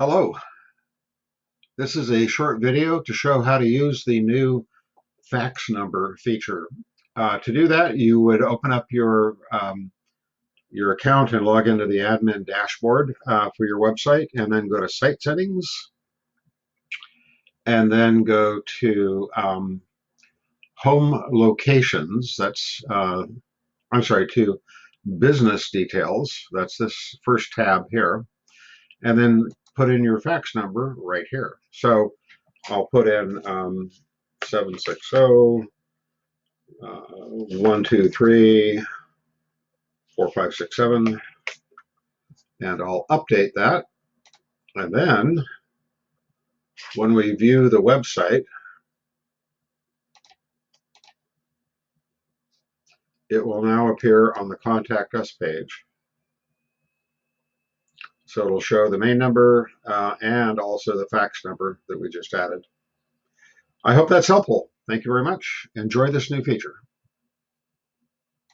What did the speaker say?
Hello, this is a short video to show how to use the new fax number feature. To do that, you would open up your account and log into the admin dashboard for your website, and then go to Site Settings, and then go to Home Locations. To Business Details. That's this first tab here, and then put in your fax number right here. So I'll put in 760 123 4567, and I'll update that. And then when we view the website, it will now appear on the Contact Us page. So it'll show the main number and also the fax number that we just added. I hope that's helpful. Thank you very much. Enjoy this new feature.